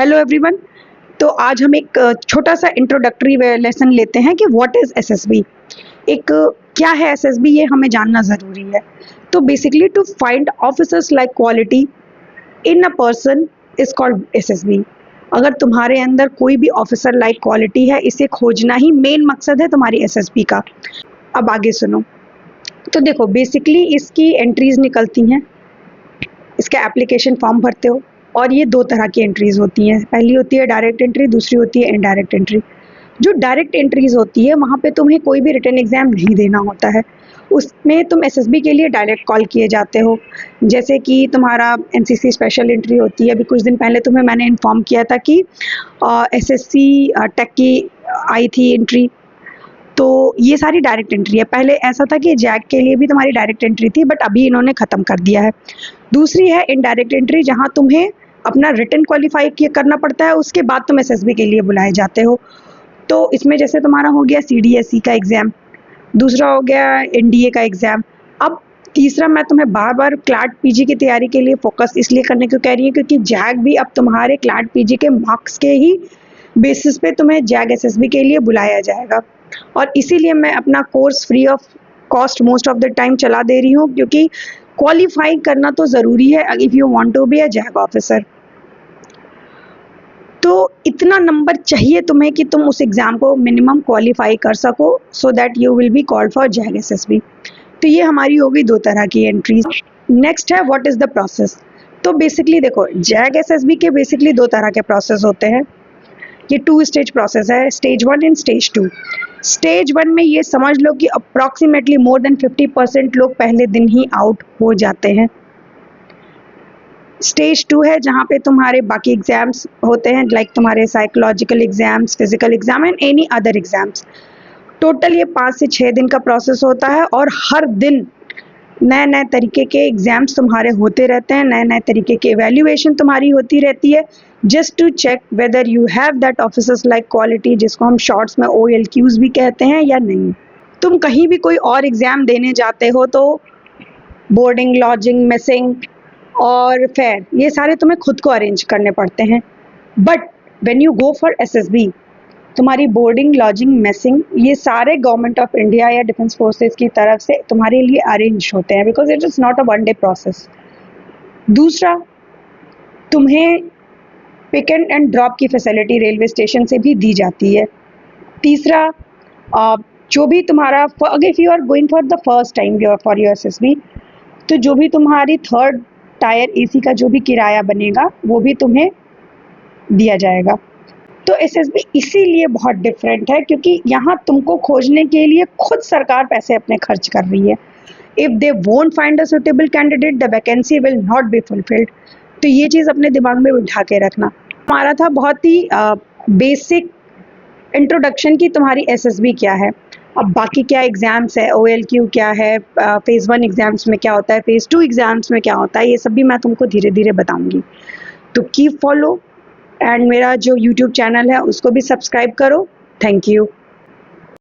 Hello everyone. तो आज हम एक छोटा सा इंट्रोडक्टरी लेसन लेते हैं कि व्हाट इज़ एसएसबी। एक क्या है एसएसबी, ये हमें जानना ज़रूरी है। तो basically to find officers like quality in a person is called SSB. अगर तुम्हारे अंदर कोई भी ऑफिसर लाइक क्वालिटी है, इसे खोजना ही मेन मकसद है तुम्हारी एसएसबी का। अब आगे सुनो। तो देखो, बेसिकली इसकी एंट्रीज निकलती हैं, इसका एप्लीकेशन फॉर्म भरते हो और ये दो तरह की एंट्रीज होती हैं। पहली होती है डायरेक्ट एंट्री, दूसरी होती है इनडायरेक्ट एंट्री। जो डायरेक्ट एंट्रीज होती है वहाँ पे तुम्हें कोई भी रिटन एग्जाम नहीं देना होता है, उसमें तुम एसएसबी के लिए डायरेक्ट कॉल किए जाते हो। जैसे कि तुम्हारा एनसीसी स्पेशल एंट्री होती है। अभी कुछ दिन पहले तुम्हें मैंने इन्फॉर्म किया था कि एसएससी टेक की आई थी एंट्री, तो ये सारी डायरेक्ट एंट्री है। पहले ऐसा था कि जैक के लिए भी तुम्हारी डायरेक्ट एंट्री थी, बट अभी इन्होंने ख़त्म कर दिया है। दूसरी है इनडायरेक्ट एंट्री, जहां तुम्हें अपना रिटन क्वालिफाई करना पड़ता है, उसके बाद तुम एसएसबी के लिए बुलाए जाते हो। तो इसमें जैसे तुम्हारा हो गया सीडीएसई का एग्ज़ाम, दूसरा हो गया एनडीए का एग्ज़ाम। अब तीसरा मैं तुम्हें बार बार क्लैट पीजी की तैयारी के लिए फोकस इसलिए करने को कह रही हूँ क्योंकि जैक भी अब तुम्हारे क्लैट पीजी के मार्क्स के ही बेसिस पे तुम्हें जैक एसएसबी के लिए बुलाया जाएगा। और इसीलिए मैं अपना course free of cost most of the time चला दे रही हूँ, क्योंकि क्वालिफाई करना तो ज़रूरी है if you want to be a JAG officer. तो इतना नंबर चाहिए तुम्हें कि तुम उस एग्ज़ाम को मिनिमम क्वालिफाई कर सको, so that you will be called for JAG SSB. तो ये हमारी हो गई दो तरह की एंट्रीज। नेक्स्ट है व्हाट इज़ द प्रोसेस। तो बेसिकली देखो, जैक एसएसबी के बेसिकली दो तरह के प्रोसेस होते हैं। ये 2 स्टेज प्रोसेस है, स्टेज 1 एंड स्टेज 2। स्टेज 1 में ये समझ लो कि अप्रॉक्सीमेटली मोर देन 50% लोग पहले दिन ही आउट हो जाते हैं। स्टेज 2 है जहाँ पे तुम्हारे बाकी एग्जाम्स होते हैं, लाइक तुम्हारे psychological exams, physical exam and any other exams. Total ये 5 से 6 दिन का प्रोसेस होता है और हर दिन नए नए तरीके के एग्जाम्स तुम्हारे होते रहते हैं, नए नए तरीके की एवेल्यूएशन तुम्हारी होती रहती है, just to check whether you have that officers like quality, जिसको हम शॉर्ट्स में OLQs भी कहते हैं, या नहीं। तुम कहीं भी कोई और एग्ज़ाम देने जाते हो तो बोर्डिंग, लॉजिंग, मेसिंग और फेयर, ये सारे तुम्हें खुद को अरेंज करने पड़ते हैं। But when you go for SSB, तुम्हारी बोर्डिंग, लॉजिंग, मेसिंग, ये सारे गवर्नमेंट ऑफ इंडिया या डिफेंस फोर्सेस की तरफ से तुम्हारे लिए अरेंज होते हैं, because it is not a one day process. दूसरा, तुम्हें पिक एंड ड्रॉप की फैसिलिटी रेलवे स्टेशन से भी दी जाती है। तीसरा, जो भी तुम्हारा if you are going for the first time for your SSB, तो जो भी तुम्हारी थर्ड टायर एसी का जो भी किराया बनेगा वो भी तुम्हें दिया जाएगा। तो एसएसबी इसीलिए बहुत डिफरेंट है क्योंकि यहाँ तुमको खोजने के लिए खुद सरकार पैसे अपने खर्च कर रही है। If they won't find a suitable candidate, the vacancy will not be fulfilled. तो ये चीज़ अपने दिमाग में बिठा के रखना। हमारा था बहुत ही बेसिक इंट्रोडक्शन की तुम्हारी एसएसबी क्या है। अब बाकी क्या एग्ज़ाम्स है, OLQ क्या है, फेज़ 1 एग्ज़ाम्स में क्या होता है, फेज़ 2 एग्ज़ाम्स में क्या होता है, ये सब भी मैं तुमको धीरे धीरे बताऊंगी। तो कीप फॉलो एंड मेरा जो यूट्यूब चैनल है उसको भी सब्सक्राइब करो। Thank you.